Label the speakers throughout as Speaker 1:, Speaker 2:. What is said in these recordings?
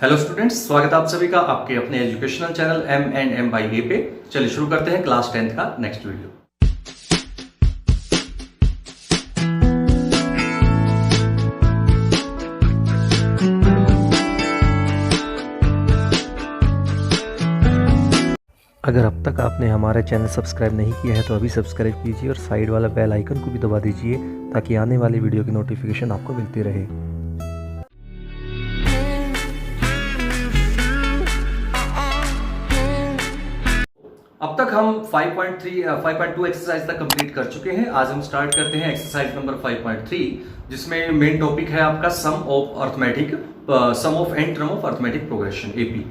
Speaker 1: Hello students, स्वागत है आप सभी का आपके अपने educational channel M&M by A पे। चलिए शुरू करते हैं क्लास 10th का नेक्स्ट वीडियो।
Speaker 2: अगर अब तक आपने हमारा चैनल सब्सक्राइब नहीं किया है तो अभी सब्सक्राइब कीजिए और साइड वाला बेल आइकन को भी दबा दीजिए ताकि आने वाली वीडियो की नोटिफिकेशन आपको मिलती रहे।
Speaker 1: अब तक हम 5.2 एक्सरसाइज तक कंप्लीट कर चुके हैं। आज हम स्टार्ट करते हैं एक्सरसाइज नंबर 5.3, जिसमें मेन टॉपिक है आपका sum of n term of arithmetic progression AP.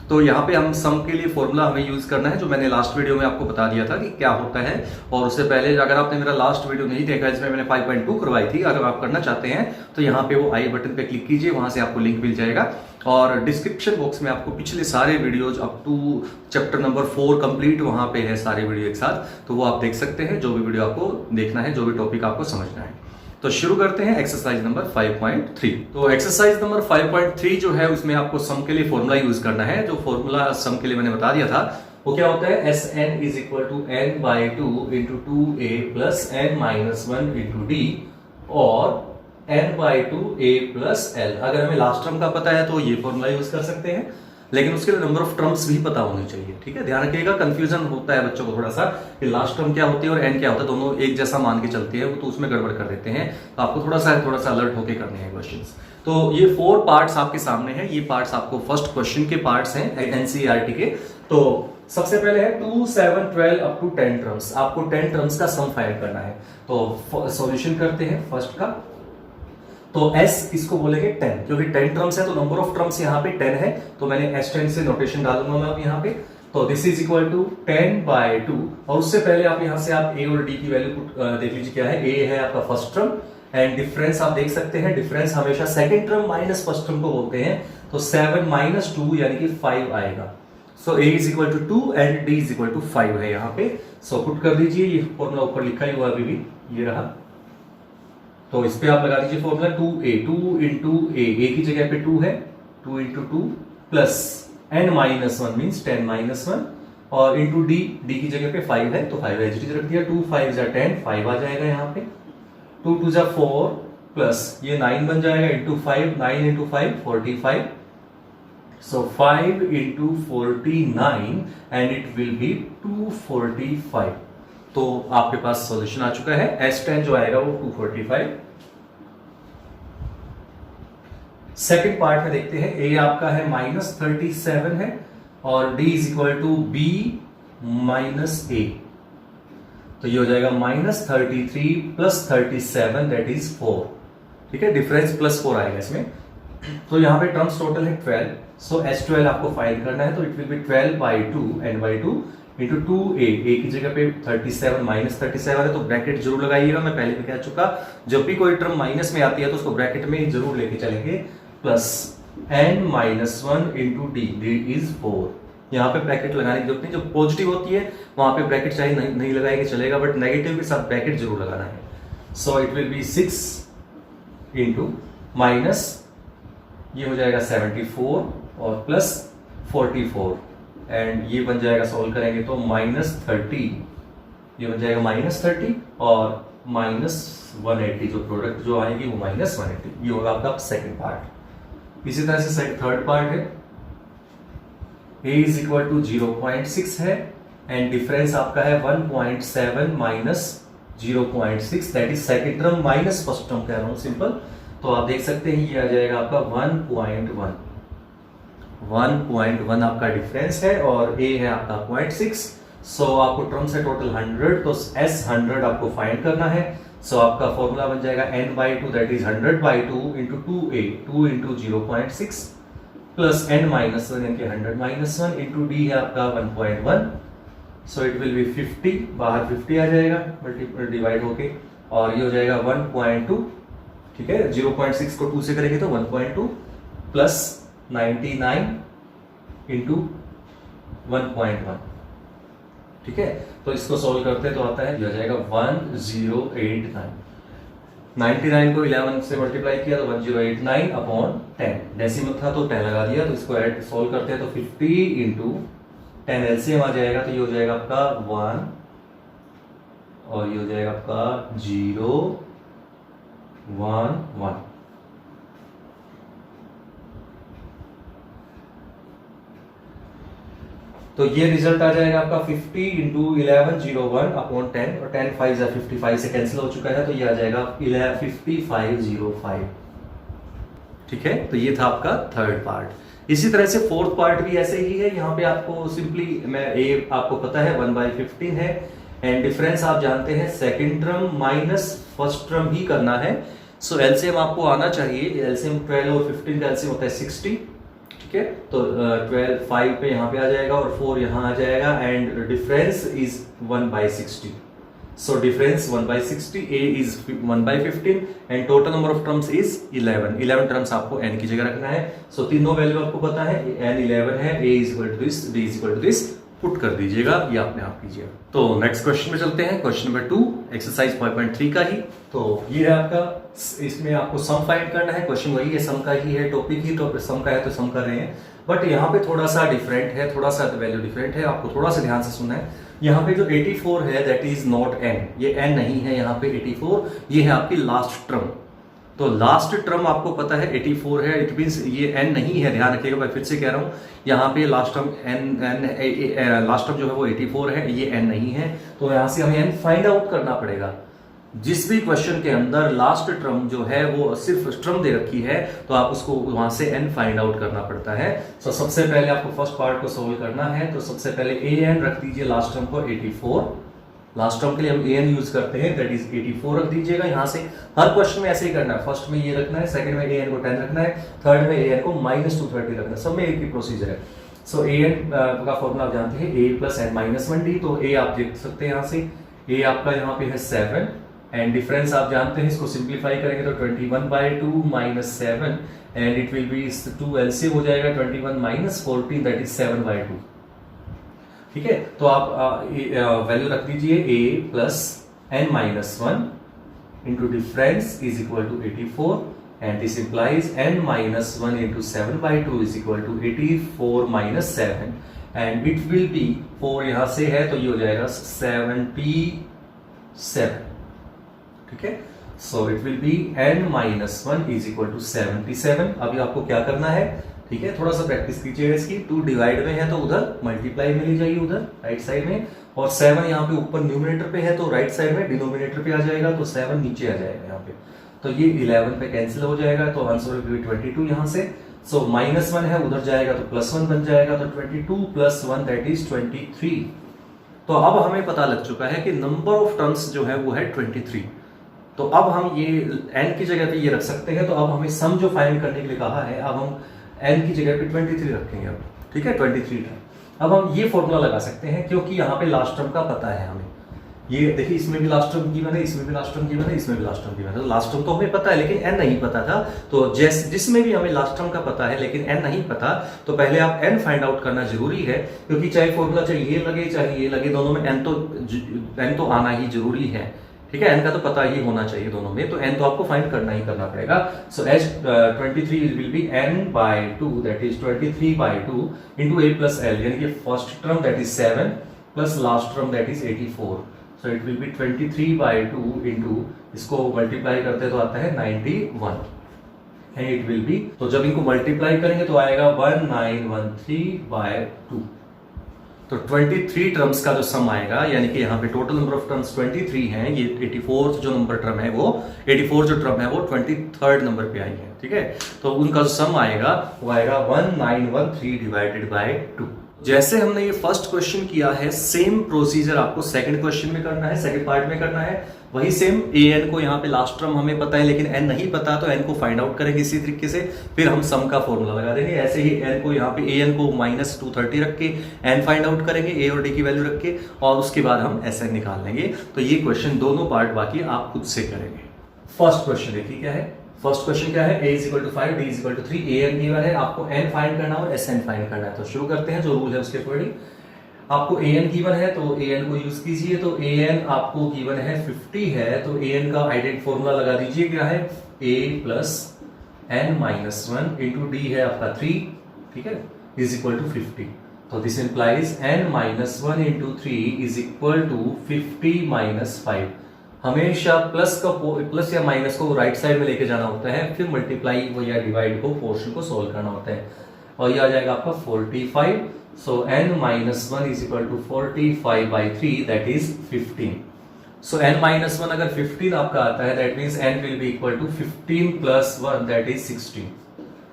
Speaker 1: तो यहाँ पे हम सम के लिए फॉर्मूला हमें यूज करना है, जो मैंने लास्ट वीडियो में आपको बता दिया था कि क्या होता है। और उससे पहले अगर आपने मेरा लास्ट वीडियो नहीं देखा जिसमें मैंने 5.2 करवाई थी, अगर आप करना चाहते हैं तो यहाँ पे वो आई बटन पे क्लिक कीजिए, वहां से आपको लिंक मिल जाएगा। और डिस्क्रिप्शन बॉक्स में आपको पिछले सारे videos up to chapter number 4 complete वहां पे है सारे वीडियो एक साथ, तो वो आप देख सकते हैं जो भी वीडियो आपको देखना है, जो भी टॉपिक आपको समझना है। तो शुरू करते हैं एक्सरसाइज नंबर 5.3। तो एक्सरसाइज नंबर 5.3 जो है उसमें आपको सम के लिए फॉर्मूला यूज करना है। जो फॉर्मूला सम के लिए मैंने बता दिया था वो क्या होता है, Sn is equal to n by 2 into 2a plus n minus 1 into d और n by 2a plus l। अगर हमें लास्ट टर्म का पता है तो ये फॉर्मूला यूज कर सकते हैं, लेकिन उसके लिए नंबर ऑफ टर्म्स भी पता होने चाहिए। ठीक है, ध्यान रखिएगा, कंफ्यूजन होता है बच्चों को थोड़ा सा कि लास्ट टर्म क्या होती है और एन क्या होता है, दोनों एक जैसा मान के चलती है, वो तो उसमें गड़बड़ कर देते हैं। तो आपको थोड़ा सा अलर्ट होकर करने हैं क्वेश्चंस। तो ये 4 पार्ट्स आपके सामने हैं। ये पार्ट्स आपको फर्स्ट क्वेश्चन के पार्ट्स हैं एनसीईआरटी के। तो सबसे पहले है 2, 7, 12 अप टू 10 टर्म्स। आपको 10 टर्म्स का सम फाइंड करना है। तो सॉल्यूशन करते हैं फर्स्ट का। तो S इसको बोलेंगे 10, क्योंकि 10 टर्म्स है तो नंबर ऑफ टर्म्स यहाँ पे 10 है, तो मैंने S10 से नोटेशन डालूंगा मैं अब यहाँ पे। तो this is equal to 10 by 2। और उससे पहले आप यहाँ से आप A और D की वैल्यू देख लीजिए क्या है। A है आपका फर्स्ट टर्म एंड डिफरेंस आप देख सकते हैं, डिफरेंस हमेशा second term minus first term को बोलते हैं। तो 7 माइनस 2 यानी कि 5 आएगा। So A is equal to 2 and D is equal to 5 है यहाँ पे। सो पुट कर दीजिए, ये फॉर्मूला ऊपर लिखा ही हुआ अभी भी, ये रहा। तो इस पे आप लगा दीजिए फॉर्मूला 2a, 2 इंटू a की जगह पे 2 है, 2 into 2 plus n minus 1 means 10 minus 1 और इंटू d की जगह पे 5 है तो 5 एच रख दिया। 2 5 जा 10, 5 आ जाएगा यहाँ पे। 2 2 जा 4 प्लस ये 9 बन जाएगा into 5, 9 into 5 45। So 5 into 49 and it will B 245। तो आपके पास सॉल्यूशन आ चुका है। S10 जो आएगा वो 245। सेकेंड पार्ट में देखते हैं। A आपका है -37 है और D is equal to B minus A। तो ये हो जाएगा -33 प्लस 37 दैट इज 4। ठीक है, डिफरेंस +4 आएगा इसमें। तो यहाँ पे टर्म्स टोटल है 12। सो S12 आपको फाइंड करना है, तो it will B 12 by 2 n by 2 into 2a की जगह पे 37 माइनस 37 है तो ब्रैकेट जरूर लगाइएगा। मैं पहले भी कह चुका, जब भी कोई टर्म माइनस में आती है तो उसको ब्रैकेट में जरूर लेके चलेंगे। Plus n minus 1 into d is 4। यहाँ पे ब्रैकेट लगाने की जरूरत नहीं, जो पॉजिटिव होती है वहां पे ब्रैकेट चाहे नहीं लगाएंगे चलेगा, बट नेगेटिव के साथ ब्रैकेट जरूर लगाना है। So it will B 6 into minus ये हो जाएगा 74 और प्लस 44 एंड ये बन जाएगा, सॉल्व करेंगे तो -30, ये बन जाएगा -30 और -180। जो प्रोडक्ट जो आएगी वो -180। ये होगा आपका सेकंड पार्ट। इसी तरह से थर्ड पार्ट है। A इज इक्वल टू 0.6 है एंड डिफरेंस आपका है 1.7 minus 0.6 that is second term minus first term कह रहा हूं सिंपल। तो आप देख सकते हैं ये आ जाएगा आपका 1.1 आपका डिफरेंस है और A है आपका 0.6। सो आपको टर्म्स है टोटल 100, तो S100 आपको फाइंड करना है। सो आपका फॉर्मूला बन जाएगा n by 2 that is 100 by 2 into 2a, 2 into 0.6 plus n minus 1 यानी कि 100 माइनस 1 इंटू d है आपका 1.1। सो इट विल बी 50, बाहर 50 आ जाएगा मल्टीपल डिवाइड होके और ये हो जाएगा 1.2। ठीक है, 0.6 को 2 से करेंगे तो 1.2 प्लस 99 इंटू 1.1। ठीक है, तो इसको सॉल्व करते हैं तो आता है, ये हो जाएगा 1089। 99 को 11 से मल्टीप्लाई किया तो 1089 अपॉन 10, डेसिमल था तो 10 लगा दिया। तो इसको ऐड सॉल्व करते हैं तो 50 इंटू 10 एलसीएम आ जाएगा, तो ये हो जाएगा आपका 1 और ये हो जाएगा आपका 0 1 1। तो ये रिजल्ट आ जाएगा आपका 50 इंटू 1101 अपॉन 10 और 10 5 55 से कैंसिल हो चुका है, तो ये आ जाएगा 5505। ठीक है, तो ये था आपका थर्ड पार्ट। इसी तरह से फोर्थ पार्ट भी ऐसे ही है। यहाँ पे आपको सिंपली ए आपको पता है 1/15 है एंड डिफरेंस आप जानते हैं second term minus first term ही करना है। सो एलसीएम आपको आना चाहिए। एलसीएम 12 और 15 का एलसीएम होता है 60। ठीक है, तो 12 5 पे यहाँ पे आ जाएगा और 4 यहाँ आ जाएगा and difference is 1/60। So difference 1/60, A is 1/15 and total number of terms is 11 terms आपको n की जगह रखना है। सो तीनों वैल्यू आपको पता है, n 11 है, a is equal to this, d is equal to this, put कर दीजिएगा, ये आपने आप कीजिएगा। तो नेक्स्ट क्वेश्चन में चलते हैं, क्वेश्चन नंबर 2 एक्सरसाइज 5.3 का ही। तो ये है आपका, इसमें आपको सम फाइंड करना है। क्वेश्चन वही है, सम का ही है, टॉपिक ही टॉपिक सम का है तो सम कर रहे हैं, बट यहाँ पे थोड़ा सा डिफरेंट है, थोड़ा सा वैल्यू डिफरेंट है, आपको थोड़ा सा ध्यान से सुनना है। यहाँ पे जो 84 है दैट इज नॉट n, ये n नहीं है यहाँ पे 84, ये है आपकी लास्ट टर्म। तो लास्ट टर्म आपको पता है 84 है, इट मींस ये n नहीं है, ध्यान रखिएगा, मैं फिर से कह रहा हूँ, यहाँ पे लास्ट टर्म लास्ट टर्म जो है वो 84 है, ये n नहीं है, तो यहाँ से हमें n फाइंड आउट करना पड़ेगा। जिस भी क्वेश्चन के अंदर लास्ट टर्म जो है वो सिर्फ टर्म दे रखी है तो आप उसको वहां से n फाइंड आउट करना पड़ता है। तो सबसे पहले आपको फर्स्ट पार्ट को सोल्व करना है, तो सबसे पहले an रख दीजिए लास्ट टर्म को 84। लास्ट टर्म के लिए हम an यूज करते हैं, दैट इज 84 रख दीजिएगा। यहाँ से हर क्वेश्चन में ऐसे ही करना है, फर्स्ट में ये रखना है, सेकंड में an को 10 रखना है, थर्ड में an को -230 रखना है, सब में एक ही प्रोसीजर है। सो an का फॉर्मूला आप जानते हैं, a + n - 1d। तो a आप देख सकते हैं, यहाँ से a आपका यहाँ पे है 7 एंड डिफरेंस आप जानते हैं, इसको सिंप्लीफाई करेंगे तो 21/2 - 7 and it will B 2 LCM हो जाएगा 21 - 14 दैट इज 7/2। ठीक है, तो आप वैल्यू रख दीजिए a + n - 1 into difference is equal to 84 and this implies n - 1 into 7/2 is equal to 84 - 7 and it will be 4 यहां से है तो ये हो जाएगा 77। ठीक है, so it will be n - 1 is equal to 77। अभी आपको क्या करना है, ठीक है, थोड़ा सा प्रैक्टिस कीजिएगा इसकी। 2 डिवाइड में है तो उधर मल्टीप्लाई में ले जाइए, उधर राइट साइड में, और 7 यहाँ पे ऊपर न्यूमरेटर पे है तो राइट साइड में डिनोमिनेटर पे आ जाएगा, तो 7 नीचे आ जाएगा यहाँ पे, तो ये 11 पे कैंसिल हो जाएगा, तो आंसर विल बी 22 यहाँ से। सो -1 है, उधर जाएगा तो +1 बन जाएगा, तो 22 + 1 दैट इज 23। तो अब हमें पता लग चुका है कि नंबर ऑफ टर्म्स जो है वो है 23। तो अब हम ये n की जगह पे ये रख सकते हैं, तो अब हमें सम जो फाइंड करने के लिए कहा है, अब हम n की जगह पे 23 रखेंगे। अब ठीक है, 23 टर्म। अब हम ये फॉर्मूला लगा सकते हैं क्योंकि यहाँ पे लास्ट टर्म का पता है हमें। ये देखिए, इसमें भी लास्ट टर्म गिवन है, इसमें भी लास्ट टर्म गिवन है, इसमें भी लास्ट टर्म गिवन है। तो लास्ट टर्म तो हमें पता है लेकिन n नहीं पता था, तो जिसमें भी हमें लास्ट टर्म का पता है लेकिन n नहीं पता, तो पहले आप n फाइंड आउट करना जरूरी है, क्योंकि चाहे फॉर्मूला चाहे ये लगे चाहे ये लगे, दोनों में n तो आना ही जरूरी है। ठीक है, n का तो पता ही होना चाहिए दोनों में, तो n तो आपको फाइंड करना ही करना पड़ेगा। So as 23 will be n/2 that is 23/2 into a + l, यानी कि first term that is 7 plus last term that is 84। So it will be 23/2 into, इसको मल्टीप्लाई करते तो आता है 91 एंड इट विल बी, तो जब इनको मल्टीप्लाई करेंगे तो आएगा 1913/2। तो 23 टर्म्स का जो सम आएगा, यानी कि यहाँ पे टोटल नंबर ऑफ टर्म्स 23 हैं, ये 84 जो नंबर टर्म है वो 84 जो टर्म है वो 23rd नंबर पे आई है। ठीक है, तो उनका जो सम आएगा वो आएगा 1913/2। जैसे हमने ये फर्स्ट क्वेश्चन किया है, सेम प्रोसीजर आपको सेकंड क्वेश्चन में करना है, सेकंड पार्ट में करना है। वही सेम an को यहाँ पे लास्ट टर्म हमें पता है लेकिन n नहीं पता, तो n को फाइंड आउट करेंगे इसी तरीके से, फिर हम सम का फॉर्मूला लगा देंगे। ऐसे ही n को यहाँ पे an को -230 रख के n फाइंड आउट करेंगे, a और d की वैल्यू रख के, और उसके बाद हम sn निकाल लेंगे। तो ये क्वेश्चन दोनों पार्ट बाकी आप खुद से करेंगे। फर्स्ट क्वेश्चन देखिए क्या है, फर्स्ट क्वेश्चन क्या है, a = 5 d = 3, an गिवन है, आपको n फाइंड करना और sn फाइंड करना है। तो शुरू करते हैं, जो रूल है उसके अकॉर्डिंग। आपको an गिवन है तो an को यूज कीजिए। तो an आपको गिवन है 50 है, तो an का आइडेंट फॉर्मूला लगा दीजिए, क्या है a plus n minus 1 into D है आपका 3, ठीक है, इज इक्वल टू 50। तो this implies n minus 1 into 3 is equal to 50 minus 5। हमेशा प्लस या माइनस को राइट साइड में लेके जाना होता है, फिर मल्टीप्लाई या डिवाइड को पोर्शन को सोल्व करना होता है, और ये आ जाएगा आपका 45। So n minus 1 is equal to 45 by 3 that is 15। So n minus 1 अगर 15 आपका आता है that means n will be equal to 15 plus 1 that is 16।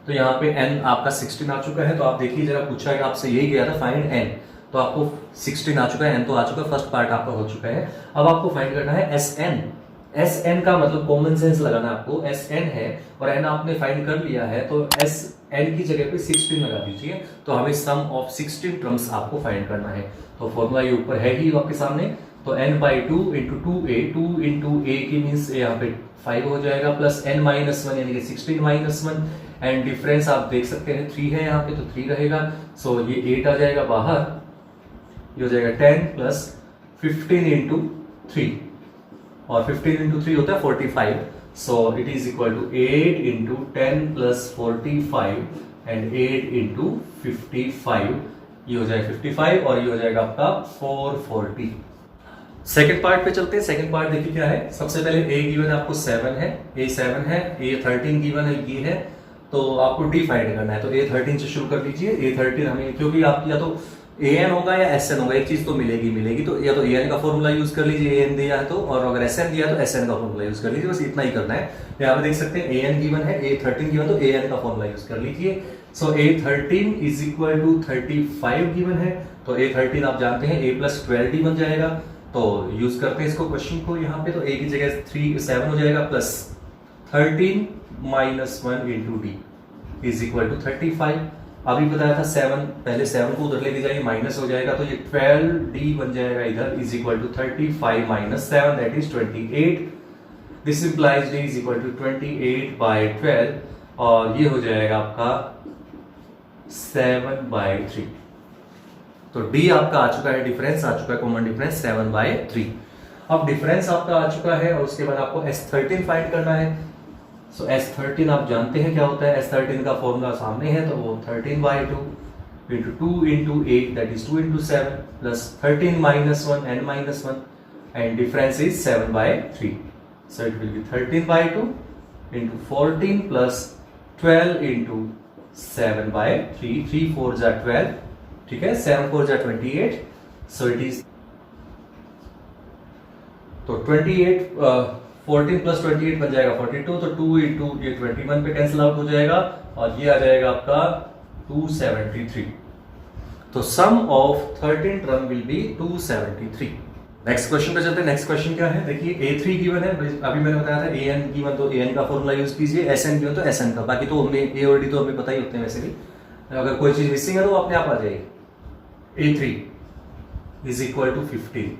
Speaker 1: तो यहाँ पे n आपका 16 आ चुका है। तो आप देखिए जरा पूछा है आपसे यही गया था फाइंड n, तो आपको 16 आ चुका है, n तो आ चुका है, फर्स्ट पार्ट आपका हो चुका है। अब आपको फाइंड करना है Sn। Sn का मतलब कॉमन सेंस लगाना है आपको, Sn है और n आपने फाइंड कर लिया है, तो Sn की जगह पे 16 लगा दीजिए। तो हमें सम ऑफ 16 टर्म्स आपको फाइंड करना है। तो फॉर्मूला ये ऊपर है ही आपके सामने। तो n by 2 into 2a, 2 into a की मीन्स यहाँ पे 5 हो जाएगा, प्लस n माइनस 1 यानी कि 16 माइनस 1, एंड डिफरेंस आप देख सकते हैं 3 है यहाँ पे, तो 3 रहेगा। सो ये 8 आ जाएगा बाहर, ये हो जाएगा 10 प्लस 15 इंटू 3, और 15 इंटू 3 होता है 45। So it is equal to 8 into 10 plus 45 and 8 into 55, ये हो जाएगा 55 और ये हो जाएगा आपका 440। सेकेंड पार्ट पे चलते हैं। सेकेंड पार्ट देखिए क्या है। सबसे पहले a गिवन आपको 7 है, a 7 है, a 13 गिवन है, ये है, तो आपको d फाइंड करना है। तो a 13 से शुरू कर लीजिए। a 13 हमें, क्योंकि आप या तो an होगा या sn होगा, एक चीज तो मिलेगी, तो या तो an का फॉर्मूला यूज कर लीजिए, an दिया है तो, और अगर sn दिया है तो sn का फॉर्मूला यूज कर लीजिए, बस इतना ही करना है। यहाँ पे देख सकते हैं an गिवन है, a 13 गिवन, तो an का फॉर्मूला यूज कर लीजिए। So a 13 is equal to 35 given है, तो a 13 आप जानते हैं a प्लस 12d बन जाएगा। तो यूज करते हैं इसको क्वेश्चन को यहाँ पे, तो a की जगह 7 हो जाएगा, plus 13 minus 1 into d is equal to 35। अभी बताया था 7, पहले 7 को उधर लेके जाइए, माइनस हो जाएगा, तो ये 12d बन जाएगा इधर, is equal to 35 minus 7 that is 28। This implies d is equal to 28 by 12, और ये हो जाएगा आपका 7 बाई 3। तो d आपका आ चुका है, डिफरेंस आ चुका है, कॉमन डिफरेंस 7 बाई 3। अब डिफरेंस आपका आ चुका है, और उसके बाद आपको S13 फाइंड करना है। सो S13 आप जानते हैं क्या होता है, S13 का फॉर्मूला सामने है, तो वो 13 by 2 into 2 into 8 that is 2 into 7 plus 13 minus 1 n minus 1, and difference is 7 by 3। So it will B 13 by 2 into 14 plus 12 into 7 by 3, 3 4 जा 12, ठीक है, 7 4 जा 28। सो इट इज, तो 28 14 प्लस 28 बन जाएगा 42, तो 2 इंटू ये 21 पे कैंसिल आउट हो जाएगा, और ये आ जाएगा आपका 273। तो sum of 13 term will be 273। Next question पे चलते हैं। नेक्स्ट क्वेश्चन क्या है, देखिए a3 गिवन है, अभी मैंने बताया था an गिवन, तो an का फॉर्मूला यूज कीजिए, sn गिवन तो sn का, बाकी तो हमें a और d तो हमें पता ही होते हैं वैसे भी, अगर कोई चीज मिसिंग है तो अपने आप आ जाएगी। a3 is equal to 15,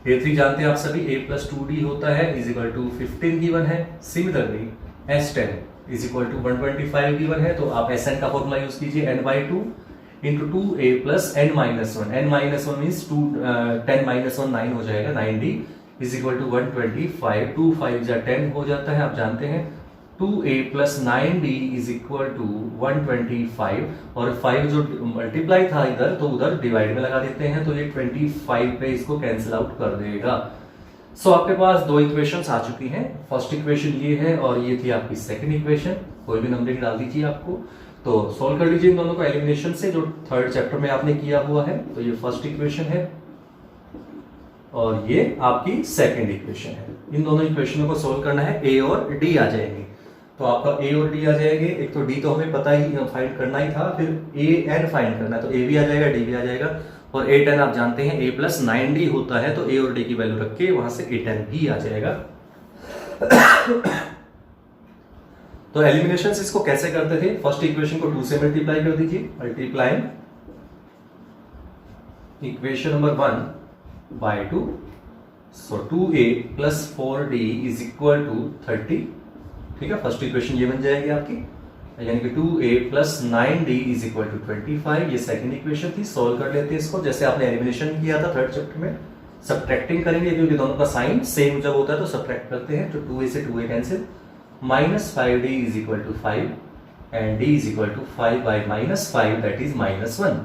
Speaker 1: a3 जानते हैं आप सभी, a प्लस 2d होता है, इज इक्वल टू 15 गिवन है। Similarly s10 is equal to 125 given है, तो आप sn का फॉर्मूला यूज कीजिए, n by 2 into 2a plus n minus 1, n minus 1 means 10 minus 1 9 हो जाएगा, 9d इज इक्वल टू 125, 2 5 जा 10 हो जाता है, आप जानते हैं 2a plus 9d is equal to 125, और 5 जो मल्टीप्लाई था इधर, तो उधर डिवाइड में लगा देते हैं, तो ये 25 पे इसको कैंसिल आउट कर देगा। सो आपके पास दो इक्वेशंस आ चुकी हैं। फर्स्ट इक्वेशन ये है, और ये थी आपकी सेकंड इक्वेशन। कोई भी नंबरिंग डाल दीजिए आपको, तो सॉल्व कर लीजिए इन दोनों को एलिमिनेशन से, जो थर्ड चैप्टर में आपने किया हुआ है। तो ये फर्स्ट इक्वेशन है, और ये आपकी सेकंड इक्वेशन है। इन दोनों इक्वेशनों को सोल्व करना है, a और d आ जाएंगे। तो आपका a और d आ जाएंगे, एक तो d तो हमें पता ही फाइंड करना ही था, फिर a n फाइंड करना है, तो a भी आ जाएगा, d भी आ जाएगा, और a 10 आप जानते हैं a प्लस 9d होता है, तो a और d की वैल्यू रख के वहां से a 10 भी आ जाएगा। तो एलिमिनेशन इसको कैसे करते थे, फर्स्ट इक्वेशन को 2 से मल्टीप्लाई कर दीजिए, multiplying equation number 1 by 2, so 2a plus 4d is equal to 30, ठीक है, फर्स्ट इक्वेशन ये बन जाएगी आपकी। यानी कि 2a plus 9d is equal to 25। ये सेकंड इक्वेशन थी, सोल्व कर लेते हैं इसको जैसे आपने एलिमिनेशन किया था थर्ड चैप्टर में। सब्ट्रैक्टिंग करेंगे क्योंकि दोनों का साइन सेम जब होता है तो सब्ट्रैक्ट करते हैं, तो 2a से 2a cancel, -5d is equal to 5 and d is equal to 5 by -5 that is -1।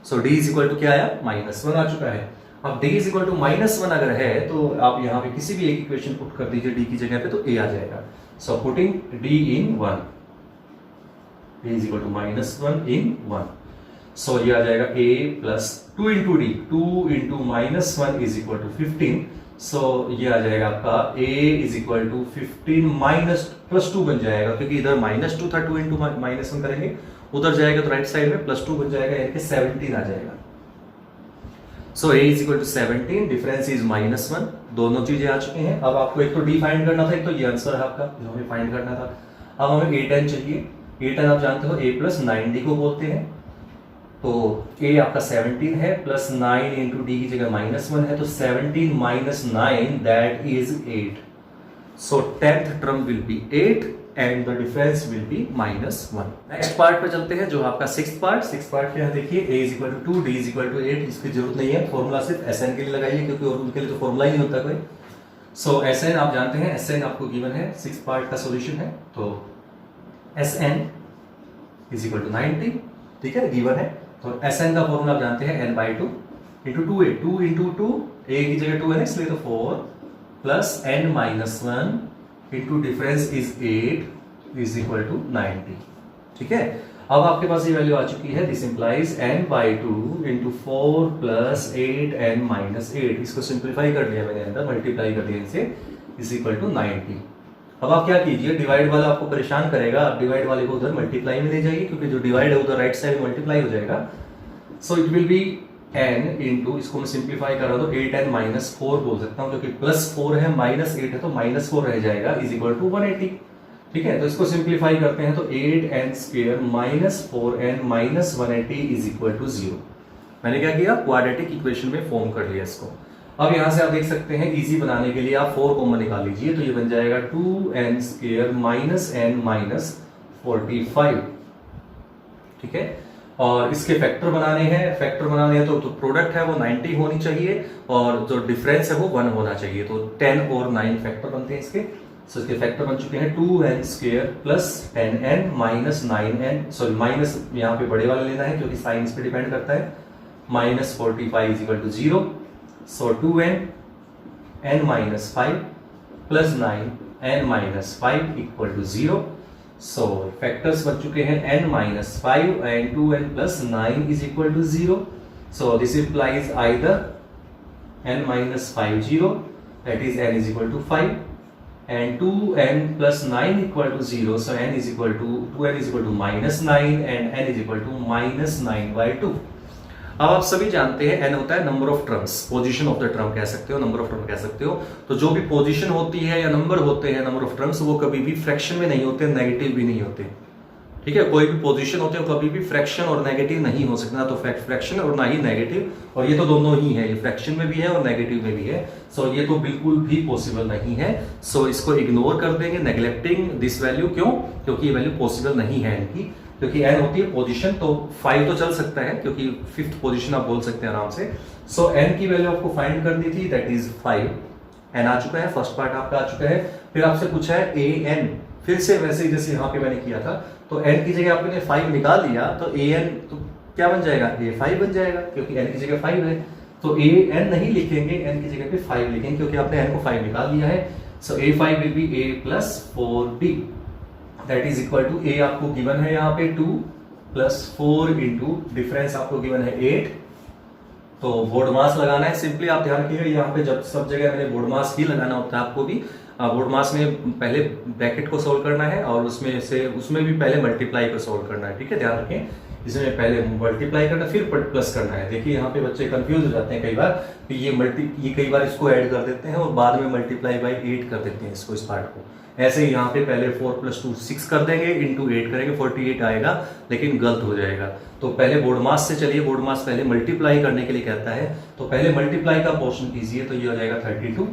Speaker 1: So d is equal to क्या आया, -1 आ चुका है। अब d इज इक्वल टू -1 अगर है तो आप यहाँ पे किसी भी एक इक्वेशन पुट कर दीजिए d की जगह पे, तो a आ जाएगा। So putting d in 1, d is equal to -1 in 1। So ये आ जाएगा a plus 2 into d, 2 into -1 is equal to 15। So ये आ जाएगा आपका a is equal to 15 minus +2 बन जाएगा, क्योंकि इधर -2 था, 2 इंटू -1 करेंगे, उधर जाएगा तो राइट साइड में +2 बन जाएगा, यानी कि 17 आ जाएगा। So a is equal to 17, difference is -1, दोनों चीजें आ चुके हैं। अब आपको एक तो d फाइंड करना था, एक तो ये आंसर है आपका जो हमें फाइंड करना था। अब हमें a10 चाहिए। a10 आप जानते हो a प्लस 9d को बोलते हैं, तो a आपका 17 है, प्लस 9 इंटू डी की जगह -1 है, तो 17 minus 9 that is 8। So 10th term will B 8 and the difference will be -1। Next part पे चलते हैं जो आपका सिक्स्थ पार्ट पे देखिए a is equal to 2, d is equal to 8, इसकी जरूरत नहीं है, फॉर्मूला सिर्फ SN के लिए लगाइए क्योंकि और उनके लिए तो फॉर्मूला ही नहीं होता कोई। सो SN आप जानते हैं, SN आपको गिवन है, सिक्स पार्ट का सॉल्यूशन है, तो SN इज इक्वल टू 90, ठीक है, गिवन है। तो SN का फॉर्मूला आप जानते हैं n/2 into 2a, 2 into 2, a की जगह 2 है ना इसलिए तो 4 plus n-1 into difference is 8 is equal to 90, ठीक है। अब आपके पास ये वैल्यू आ चुकी है, this implies n/2 into 4 plus 8n-8, इसको सिंप्लीफाई कर लिया मैंने अंदर, मल्टीप्लाई कर दिया इनसे, इज इक्वल टू 90। अब आप क्या कीजिए, डिवाइड वाला आपको परेशान करेगा, आप डिवाइड वाले को उधर मल्टीप्लाई में ले जाइए, क्योंकि जो डिवाइड है उधर राइट साइड में मल्टीप्लाई हो जाएगा। सो it will be n into, इसको मैं सिंप्लीफाई कर रहा हूं तो 8n-4 बोल सकता हूं, क्योंकि +4 है, -8 है, तो -4 रह जाएगा, इज इक्वल टू 180, ठीक है। तो इसको सिंप्लीफाई करते हैं तो 8n² -4n -180 is equal to 0। मैंने क्या किया, क्वाड्रेटिक इक्वेशन में फॉर्म कर लिया इसको। अब यहां से आप देख सकते हैं, इजी बनाने के लिए आप 4 कॉमन निकाल लीजिए, तो ये बन जाएगा 2n² -n -45, ठीक है। और इसके फैक्टर बनाने हैं, तो प्रोडक्ट है वो 90 होनी चाहिए और जो डिफरेंस है वो 1 होना चाहिए, तो 10 और 9 फैक्टर बनते हैं इसके। सो इसके फैक्टर बन चुके हैं 2n² plus 10n minus 9n, sorry minus यहाँ पे बड़े वाला लेना है क्योंकि साइन इस पे डिपेंड करता है, -45 is equal to 0। So 2n n-5 plus 9n-5 equal to 0। So factors बन चुके हैं n-5 and 2n plus 9 is equal to 0। So this implies either n-5 0, that is n is equal to 5 and 2n plus 9 equal to 0, so n is equal to 2n is equal to -9 and n is equal to -9/2। अब आप सभी जानते हैं n होता है number of terms, position of the term कह सकते हो, नंबर ऑफ टर्म कह सकते हो। तो जो भी पोजीशन होती है या नंबर होते हैं, नंबर ऑफ टर्म्स, वो कभी भी फ्रैक्शन में नहीं होते, नेगेटिव भी नहीं होते, ठीक है। कोई भी पोजीशन होते हैं कभी भी फ्रैक्शन और नेगेटिव नहीं हो सकता, ना तो फ्रैक्शन और ना ही नेगेटिव, और ये तो दोनों ही है, ये फ्रैक्शन में भी है और नेगेटिव में भी है। सो ये तो बिल्कुल भी पॉसिबल नहीं है। सो इसको इग्नोर कर देंगे, नेग्लेक्टिंग दिस वैल्यू। क्यों? क्योंकि ये वैल्यू पॉसिबल नहीं है इनकी, क्योंकि n होती है पोजीशन, तो 5 तो चल सकता है क्योंकि 5th पोजीशन आप बोल सकते हैं आराम से। सो n की वैल्यू आपको फाइंड करनी थी, दैट इज 5। n आ चुका है, फर्स्ट पार्ट आपका आ चुका है। फिर आपसे पूछा है an, फिर से वैसे ही जैसे यहाँ पे मैंने किया था, तो n की जगह आपने 5 निकाल लिया, तो an तो क्या बन जाएगा, a5 बन जाएगा, क्योंकि n की जगह 5 है। तो an नहीं लिखेंगे, n की जगह पे 5 लिखेंगे, क्योंकि आपने n को 5 निकाल लिया है। So a5 will be a plus 4b, that is equal to a आपको गिवन है यहाँ पे 2 प्लस 4 इंटू डिफरेंस आपको गिवन है 8। तो बोर्ड मास लगाना है, सिंपली आप ध्यान रखिएगा, यहाँ पे जब सब जगह मैंने बोर्ड मास ही लगाना होता है आपको भी। बोर्ड मास में पहले ब्रैकेट को सोल्व करना है और उसमें भी पहले मल्टीप्लाई को सोल्व करना है, ठीक है, ध्यान रखें। इसमें पहले मल्टीप्लाई करना फिर प्लस करना है। देखिए यहाँ पे बच्चे कंफ्यूज हो जाते हैं कई बार, तो ये कई बार इसको ऐड कर देते हैं और बाद में मल्टीप्लाई बाई 8 कर देते हैं इसको, इस पार्ट को। ऐसे ही यहाँ पे पहले 4 + 2 6 कर देंगे, इंटू 8 करेंगे, 48 आएगा, लेकिन गलत हो जाएगा। तो पहले बोर्ड मास से चलिए, बोर्ड मास पहले मल्टीप्लाई करने के लिए कहता है, तो पहले मल्टीप्लाई का पोर्शन कीजिए, तो ये हो जाएगा 32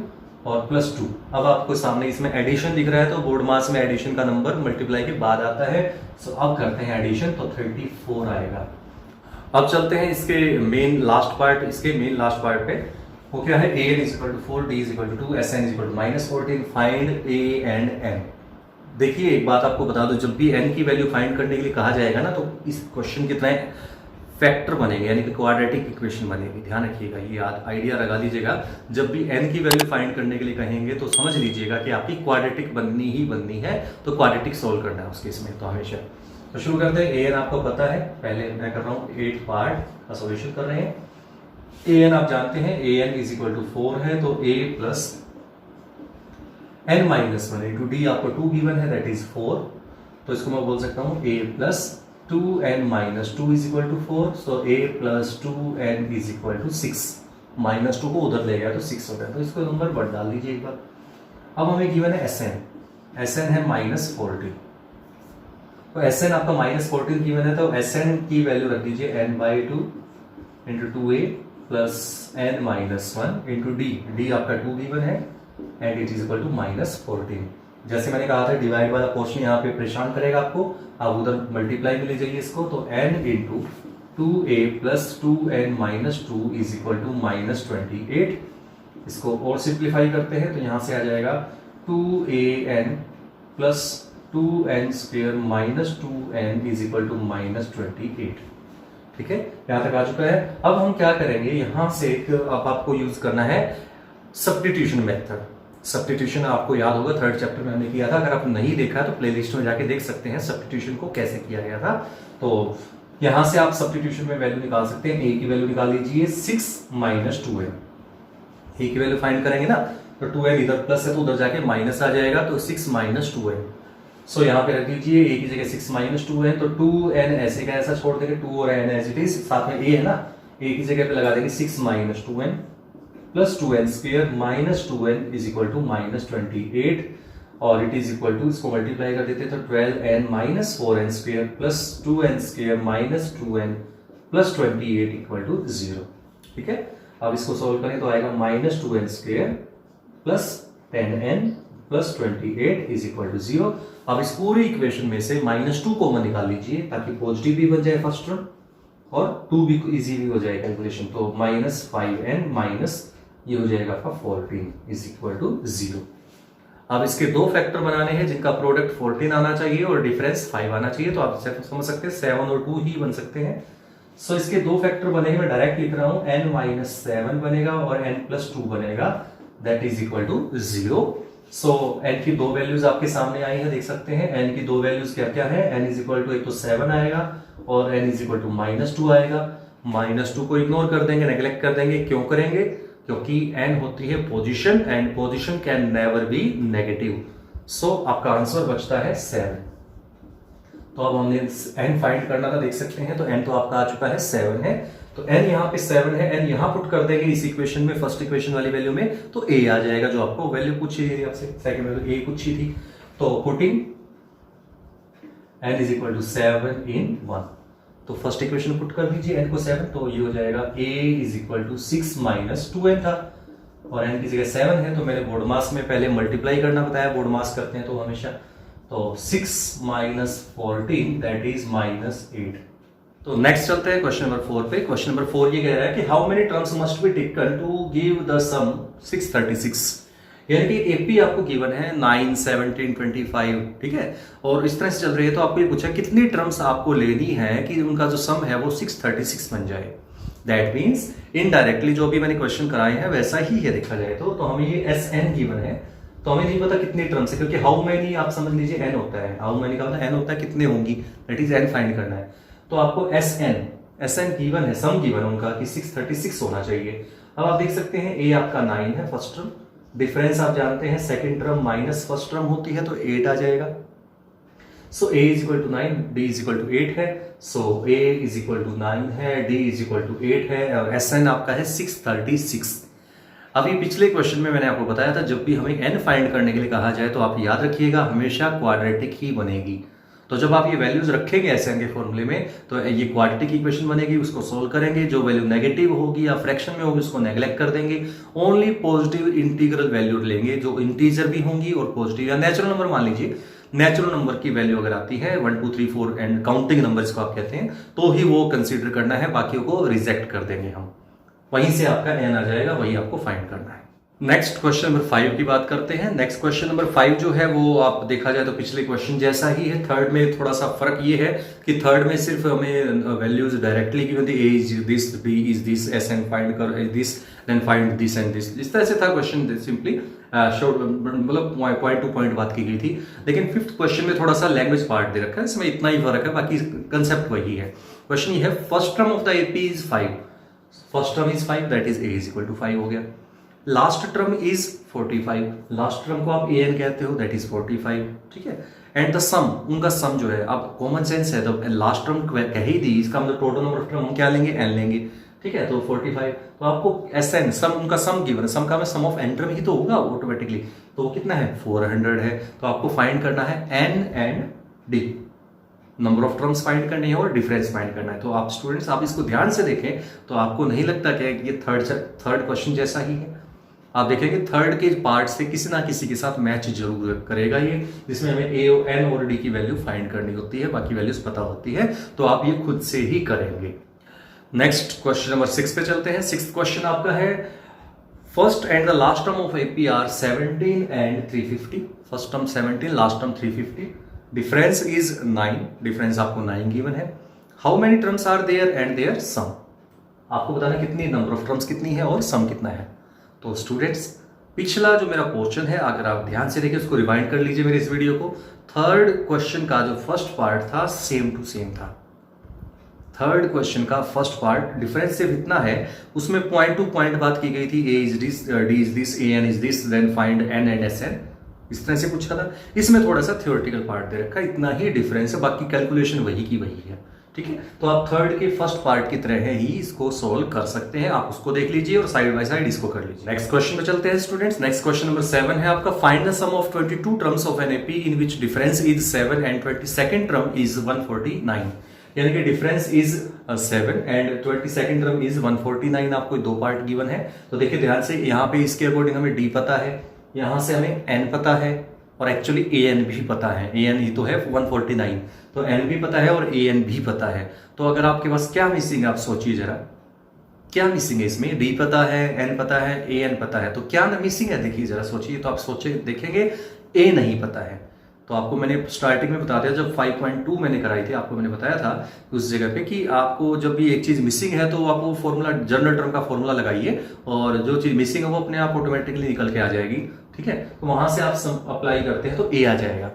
Speaker 1: और +2। अब आपको सामने इसमें एडिशन दिख रहा है, तो बोर्ड मास में एडिशन का नंबर मल्टीप्लाई के बाद आता है। सो अब करते हैं एडिशन, तो 34 आएगा। अब चलते हैं इसके मेन लास्ट पार्ट पे। वो क्या है, an = 4, d = 2, sn = -14, find a and n। देखिए एक बात आपको बता दो, जब भी n की वैल्यू फाइंड करने के लिए कहा जाएगा ना, तो इस क्वेश्चन कितना फैक्टर बनेंगे, यानी कि क्वाड्रेटिक इक्वेशन बनेगी। ध्यान रखिएगा, ये याद आइडिया लगा लीजिएगा। जब भी n की वैल्यू फाइंड करने के लिए कहेंगे तो समझ लीजिएगा कि आपकी क्वाड्रेटिक बननी है, तो क्वाड्रेटिक सोल्व करना है उस केस में। तो हमेशा तो शुरू करते हैं। an आपको पता है, पहले मैं कर रहा हूँ 8 पार्ट का सॉल्यूशन कर रहे हैं। an आप जानते हैं, an = 4 है, तो a + n - 1 इंटू d आपको 2 गिवन है, दैट इज 4। तो इसको मैं बोल सकता हूँ a + 2n - 2 = 4। So a + 2n = 6। -2 को उधर ले गया तो 6 हो गया, तो इसको नंबर बढ़ डाल दीजिए एक बार। अब हमें गिवन है sn है -14। तो sn आपका -14 गिवन है, तो sn की वैल्यू रख दीजिए n/2 into 2a + n - 1 into d आपका 2 गिवन है, and it is equal to -14। जैसे मैंने कहा था, डिवाइड वाला पोर्शन यहाँ पे परेशान करेगा आपको, आप उधर मल्टीप्लाई में ले जाइए इसको। तो n इंटू 2a + 2n - 2 = -28। इसको और सिंप्लीफाई करते हैं, तो यहाँ से आ जाएगा 2an + 2n² - 2n = -28। ठीक है, यहाँ तक आ चुका है। अब हम क्या करेंगे, यहाँ से अब आपको यूज करना है सब्स्टिट्यूशन मेथड। सब्स्टिट्यूशन आपको याद होगा, 3rd चैप्टर में हमने किया था। अगर आप नहीं देखा तो प्लेलिस्ट में जाके देख सकते हैं सब्स्टिट्यूशन को कैसे किया गया था। तो यहां से आप सब्स्टिट्यूशन में वैल्यू निकाल सकते हैं। a की वैल्यू निकाल लीजिए 6 - 2n। a की वैल्यू फाइंड करेंगे ना, तो 2n इधर प्लस है तो उधर जाके माइनस आ जाएगा, तो 6 - 2n। सो यहाँ पे रख दीजिए a की जगह 6 - 2n, तो 2n ऐसे का ऐसा छोड़ देंगे, 2 और n एज इट इज, साथ में a है ना, a की जगह पे लगा देंगे 6 - 2n + 2n² - 2n = -28, और इट इज इक्वल टू, इसको मल्टीप्लाई कर देते हैं तो 12n - 4n² + 2n² - 2n + 28 = 0। ठीक है, अब इसको सोल्व करें तो आएगा -2n² + 10n + 28 = 0। अब इस पूरी इक्वेशन में से -2 कॉमन निकाल लीजिए, ताकि पॉजिटिव भी बन जाए फर्स्ट टर्म और 2 भी इजीली हो जाए कैलकुलेशन। तो -5n माइनस ये हो जाएगा आपका 14 = 0। अब इसके दो फैक्टर बनाने हैं जिनका प्रोडक्ट 14 आना चाहिए और डिफरेंस 5 आना चाहिए। तो आप समझ सकते हैं 7 और 2 ही बन सकते हैं। सो इसके दो फैक्टर बनेंगे, मैं डायरेक्ट लिख रहा हूं, n - 7 बनेगा और n + 2 बनेगा, that is equal to 0। So n की दो वैल्यूज आपके सामने आई है, देख सकते हैं। n की दो वैल्यूज क्या क्या है, n इज इक्वल टू एक तो 7 आएगा और n इज इक्वल टू -2 आएगा। -2 को इग्नोर कर देंगे, नेग्लेक्ट कर देंगे। क्यों करेंगे? क्योंकि n होती है position and position can never be negative. So आपका आंसर बचता है 7। तो अब हमने n फाइंड करना था, देख सकते हैं। तो n तो आपका आ चुका है 7 है, तो n यहाँ पे 7 है, n यहाँ पुट कर देंगे इस इक्वेशन में, फर्स्ट इक्वेशन वाली वैल्यू में, तो a आ जाएगा, जो आपको वैल्यू पूछी थी आपसे, सेकंड वैल्यू a पूछी थी। तो putting n is equal to 7 in 1, तो फर्स्ट इक्वेशन पुट कर दीजिए n को 7, तो ये हो जाएगा a is equal to 6 - 2n था और n की जगह 7 है, तो मैंने बोर्ड मास में पहले मल्टीप्लाई करना बताया, बोर्ड मास करते हैं तो हमेशा। तो 6 - 14 दैट इज -8। तो नेक्स्ट चलते हैं क्वेश्चन नंबर 4 पे। क्वेश्चन नंबर 4 ये कह रहा है कि how many terms must be taken to give the sum 636। यानी कि एपी आपको गिवन है 9, 17, 25, ठीक है, और इस तरह से चल रही है। तो आपको ये पूछा कितनी टर्म्स आपको लेनी है कि उनका जो सम है वो 636 बन जाए। दैट मीन्स इनडायरेक्टली जो भी मैंने क्वेश्चन कराए हैं वैसा ही है देखा जाए तो हमें ये SN गिवन है, तो हमें नहीं पता कितनी टर्म्स है, क्योंकि हाउ मेनी आप समझ लीजिए n होता है, हाउ मेनी का मतलब n होता है कितने होंगी, दैट इज n फाइंड करना है। तो आपको SN गिवन है, सम गिवन उनका कि 636 होना चाहिए। अब आप देख सकते हैं a आपका 9 है फर्स्ट टर्म, डिफरेंस आप जानते हैं second term minus first term होती है, तो 8 आ जाएगा। So a is equal to 9, d is equal to 8 है। So a is equal to 9 है, d इज इक्वल टू 8 है और SN आपका है 636। अभी पिछले क्वेश्चन में मैंने आपको बताया था जब भी हमें n फाइंड करने के लिए कहा जाए तो आप याद रखिएगा हमेशा क्वाड्रेटिक ही बनेगी। तो जब आप ये वैल्यूज रखेंगे एसएन के फॉर्मूले में तो ये क्वाड्रेटिक इक्वेशन बनेगी, उसको सोल्व करेंगे, जो वैल्यू नेगेटिव होगी या फ्रैक्शन में होगी उसको नेग्लेक्ट कर देंगे, ओनली पॉजिटिव इंटीग्रल वैल्यू लेंगे जो इंटीजर भी होंगी और पॉजिटिव या नेचुरल नंबर मान लीजिए, नेचुरल नंबर की वैल्यू अगर आती है 1 2 3 4 एंड काउंटिंग नंबर्स को आप कहते हैं, तो ही वो कंसीडर करना है, बाकियों को रिजेक्ट कर देंगे हम। वहीं से आपका एन आ जाएगा, वही आपको फाइंड करना है। नेक्स्ट क्वेश्चन नंबर 5 की बात करते हैं। नेक्स्ट क्वेश्चन नंबर 5 जो है वो आप देखा जाए तो पिछले क्वेश्चन जैसा ही है। थर्ड में थोड़ा सा फर्क ये है कि थर्ड में सिर्फ हमें वैल्यूज डायरेक्टली गिवन थी, A is this, B is this, S N find कर this, then find this and this, इस तरह से था क्वेश्चन, सिंपली शॉर्ट मतलब पॉइंट टू पॉइंट बात की गई थी। लेकिन फिफ्थ क्वेश्चन में थोड़ा सा लैंग्वेज पार्ट दे रखा है, इसमें इतना ही फर्क है, बाकी कंसेप्ट वही है। क्वेश्चन ये है first term of the AP is 5, first term is 5, that is a is equal to 5 हो गया। Last term is 45, last term को आप ए एन कहते हो, दैट इज 45, ठीक है। एंड द सम, उनका सम जो है, अब कॉमन सेंस है, तो लास्ट टर्म कह ही दी, इसका मतलब टोटल नंबर ऑफ टर्म हम क्या लेंगे, एन लेंगे, ठीक है। तो 45, तो आपको एस एन सम, उनका सम गिवन है, सम का सम ऑफ एन टर्म ही तो होगा ऑटोमेटिकली, तो वो कितना है 400 है। तो आपको फाइंड करना है n and d, number of terms find करनी है और डिफरेंस फाइंड करना है। तो आप स्टूडेंट्स आप इसको ध्यान से देखें तो आपको नहीं लगता कि ये थर्ड क्वेश्चन जैसा ही है। आप देखेंगे थर्ड के पार्ट से किसी ना किसी के साथ मैच जरूर करेगा ये, जिसमें हमें ए एन और डी की वैल्यू फाइंड करनी होती है, बाकी वैल्यूज पता होती है, तो आप ये खुद से ही करेंगे। नेक्स्ट क्वेश्चन नंबर 6 पे चलते हैं। सिक्स्थ क्वेश्चन आपका है first and the last term of AP are 17 and 350, first term 17, last term 350, difference is 9, difference आपको 9 गिवन है। How many terms are there and their sum, आपको बताना कितनी नंबर ऑफ टर्म्स कितनी है और सम कितना है। तो स्टूडेंट्स पिछला जो मेरा पोर्शन है अगर आप ध्यान से देखिए, उसको रिवाइंड कर लीजिए मेरे इस वीडियो को। थर्ड क्वेश्चन का जो फर्स्ट पार्ट था सेम टू सेम था। थर्ड क्वेश्चन का फर्स्ट पार्ट डिफरेंस सिर्फ इतना है, उसमें पॉइंट टू पॉइंट बात की गई थी, A is this, D is this, A N is this, then find N and S N, इस तरह से पूछा था। इसमें थोड़ा सा थ्योरेटिकल पार्ट दे रखा है, इतना ही डिफरेंस है, बाकी कैलकुलेशन वही की वही है, ठीक है। तो आप थर्ड के फर्स्ट पार्ट की तरह ही इसको सोल्व कर सकते हैं, आप उसको देख लीजिए और साइड बाय साइड इसको कर लीजिए। नेक्स्ट क्वेश्चन में चलते हैं स्टूडेंट्स। नेक्स्ट क्वेश्चन नंबर 7 है आपका, find the sum of 22 terms of N AP in which difference is 7 and 22nd term is 149, यानी कि difference is 7 and 22nd term is 149। आपको दो पार्ट गिवन है, तो देखिए ध्यान से, यहाँ पे इसके अकॉर्डिंग हमें डी पता है, यहाँ से हमें एन पता है और एक्चुअली ए एन भी पता है। ए एन ये तो है 149, तो एन भी पता है और ए एन भी पता है। तो अगर आपके पास क्या मिसिंग है, आप सोचिए जरा क्या मिसिंग है इसमें। डी पता है, एन पता है, ए एन पता है, तो क्या मिसिंग है देखिए जरा सोचिए। तो आप सोचे देखेंगे ए नहीं पता है, तो आपको मैंने स्टार्टिंग में बता दिया, जब 5.2 मैंने कराई थी आपको मैंने बताया था उस जगह पे कि आपको जब भी एक चीज मिसिंग है तो आप वो फॉर्मूला, जनरल टर्म का फॉर्मूला लगाइए और जो चीज मिसिंग है वो अपने आप ऑटोमेटिकली निकल के आ जाएगी, ठीक है। तो वहां से आप अप्लाई करते हैं तो ए आ जाएगा।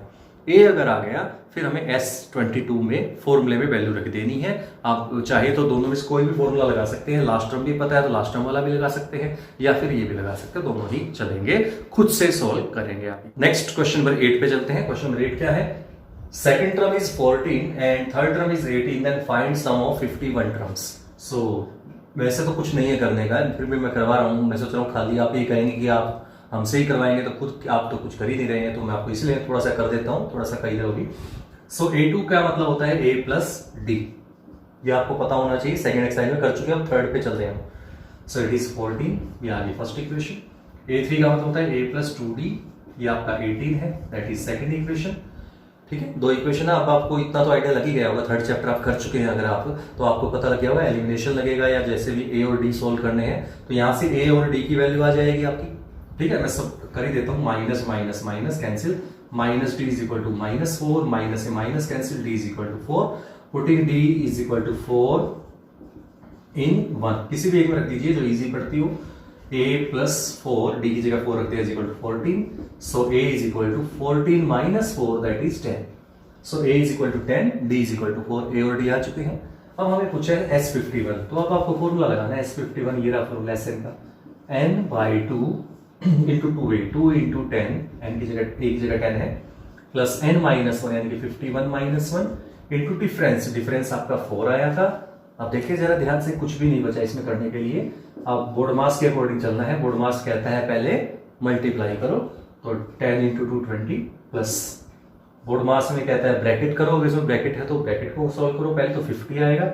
Speaker 1: ए अगर आ गया फिर हमें S22 में फॉर्मूले में वैल्यू रख देनी है। आप चाहे तो दोनों में से कोई भी फॉर्मूला लगा सकते हैं, लास्ट टर्म भी पता है तो लास्ट टर्म वाला भी लगा सकते हैं या फिर ये भी लगा सकते हैं, दोनों ही चलेंगे, खुद से सॉल्व करेंगे आप। नेक्स्ट क्वेश्चन नंबर 8 पे चलते हैं। क्वेश्चन नंबर 8 क्या है, second term is 14 and third term is 18, then find sum of 51 terms. So वैसे तो कुछ नहीं है करने का, फिर भी मैं करवा रहा हूँ। मैं सोच रहा हूँ खाली आप ये कहेंगे कि आप हमसे ही करवाएंगे तो खुद आप तो कुछ कर ही नहीं रहे हैं, तो मैं आपको इसलिए थोड़ा सा कर देता हूँ, थोड़ा सा कही होगी। सो A2 का मतलब होता है A प्लस डी, ये आपको पता होना चाहिए, सेकंड एक्सरसाइज में कर चुके हैं, हम थर्ड पे चल रहे हैं। सो इट इज 14, ये आ गई फर्स्ट इक्वेशन। A3 का मतलब होता है A प्लस 2D, ये आपका 18 है, दैट इज सेकंड इक्वेशन, ठीक है। दो इक्वेशन है, अब आपको इतना तो आइडिया लग ही गया होगा, थर्ड चैप्टर आप कर चुके हैं अगर आप, तो आपको पता लग गया होगा एलिमिनेशन लगेगा या जैसे भी A और D सोल्व करने हैं तो यहाँ से A और D की वैल्यू आ जाएगी आपकी, ठीक है। मैं सब कर ही देता हूँ, minus minus minus cancel, minus D is equal to -4, minus से minus cancel, D is equal to 4, putting D is equal to 4 in 1, किसी भी एक में रख दीजिए जो इजी पड़ती हो। a प्लस 4, डी की जगह 4 रखते हैं, is equal to 14, so a is equal to 14 minus 4 that is 10, so a is equal to 10, d is equal to 4, a और d आ चुके हैं। अब हमें पूछा है S51, तो अब आपको फॉर्मूला लगाना है S51, ये रहा फॉर्मूला SN का, n/2 into 2a, 2 into 10, n की जगह 10 है, प्लस n माइनस 1 यानी कि 51 माइनस 1 इंटू डिफरेंस, डिफरेंस आपका 4 आया था। अब देखिए जरा ध्यान से, कुछ भी नहीं बचा इसमें करने के लिए, अब बोर्ड मास के अकॉर्डिंग चलना है। बोर्ड मास कहता है पहले मल्टीप्लाई करो, तो 10 इंटू 2 20 प्लस बोर्ड मास में कहता है ब्रैकेट करो, अगर इसमें ब्रैकेट है तो ब्रैकेट को सॉल्व करो, पहले तो 50 आएगा,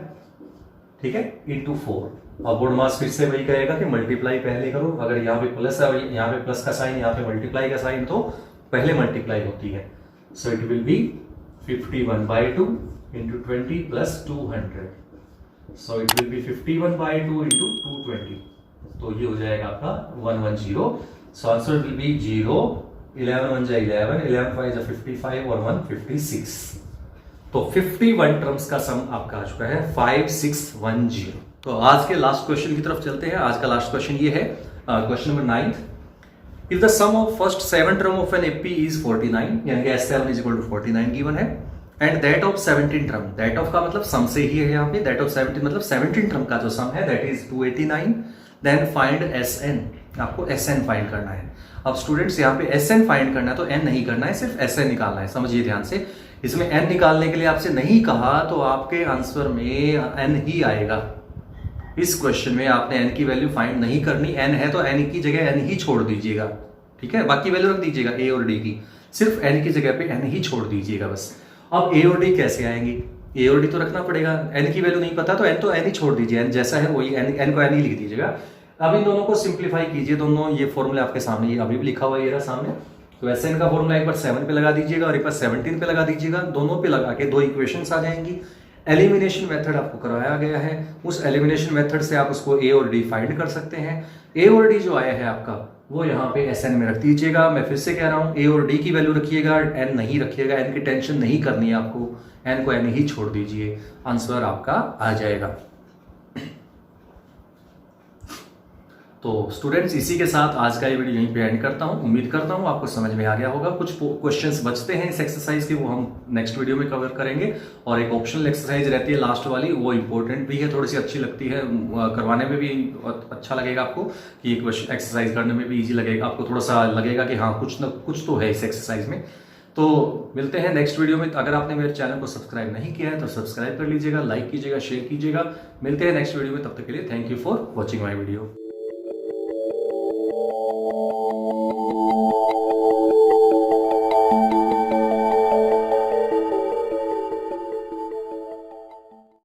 Speaker 1: ठीक है, इंटू 4। और बोर्ड मास फिर से वही कहेगा कि मल्टीप्लाई पहले करो, अगर यहाँ पे प्लस है, यहाँ पे प्लस का साइन, यहाँ पे मल्टीप्लाई का साइन, तो पहले मल्टीप्लाई होती है। So it will B 51/2 into 20 plus 200, so it will B 51/2 into 220, तो ये हो जाएगा आपका 110। सो आंसर विल बी 0, 11 1 जा 11, 11 5 जा 55 और 1 56। तो 51 टर्म्स का सम आपका आ चुका है 5610। तो आज के लास्ट क्वेश्चन की तरफ चलते हैं। आज का लास्ट क्वेश्चन ये है, question number 9। If the sum of first 7 term of N AP is 49, यानी कि S7 is equal to 49 given है, and that of 17 term, that of का मतलब सम से ही है यहाँ पे, दैट ऑफ 17 मतलब 17 टर्म का जो सम है that is 289, then find SN, आपको SN फाइंड करना है। अब स्टूडेंट्स यहाँ पे SN फाइंड करना है तो N नहीं करना है, सिर्फ SN निकालना है, समझिए ध्यान से। इसमें N निकालने के लिए आपसे नहीं कहा तो आपके आंसर में N ही आएगा। इस क्वेश्चन में आपने N की वैल्यू फाइंड नहीं करनी, N है तो N की जगह N ही छोड़ दीजिएगा, ठीक है, बाकी वैल्यू रख दीजिएगा A और D की, सिर्फ N की जगह पे N ही छोड़ दीजिएगा बस। अब A और D कैसे आएंगी, A और D तो रखना पड़ेगा, N की वैल्यू नहीं पता तो N ही छोड़ दीजिए, N जैसा है वही N को N ही लिख दीजिएगा। अब इन दोनों को सिंप्लीफाई कीजिए, दोनों ये फॉर्मूला आपके सामने, ये अभी भी लिखा हुआ है ये सामने। तो SN का फॉर्मूला एक बार 7 पे लगा दीजिएगा और एक बार 17 पे लगा दीजिएगा, दोनों पे लगा के दो इक्वेशंस आ जाएंगी। एलिमिनेशन मेथड आपको करवाया गया है, उस एलिमिनेशन मेथड से आप उसको A और D फाइंड कर सकते हैं। A और D जो आया है आपका वो यहाँ पे SN में रख दीजिएगा। मैं फिर से कह रहा हूँ A और D की वैल्यू रखिएगा, N नहीं रखिएगा, N की टेंशन नहीं करनी है आपको, N को N ही छोड़ दीजिए, आंसर आपका आ जाएगा। तो स्टूडेंट्स इसी के साथ आज का ये वीडियो यहीं पे एंड करता हूँ। उम्मीद करता हूँ आपको समझ में आ गया होगा। कुछ क्वेश्चंस बचते हैं इस एक्सरसाइज के, वो हम नेक्स्ट वीडियो में कवर करेंगे, और एक ऑप्शनल एक्सरसाइज रहती है लास्ट वाली, वो इंपॉर्टेंट भी है, थोड़ी सी अच्छी लगती है, करवाने में भी अच्छा लगेगा आपको, कि एक एक्सरसाइज करने में भी ईजी लगेगा, आपको थोड़ा सा लगेगा कि हाँ कुछ ना कुछ तो है इस एक्सरसाइज में। तो मिलते हैं नेक्स्ट वीडियो में। अगर आपने मेरे चैनल को सब्सक्राइब नहीं किया है तो सब्सक्राइब कर लीजिएगा, लाइक कीजिएगा, शेयर कीजिएगा। मिलते हैं नेक्स्ट वीडियो में, तब तक के लिए thank you for watching my video.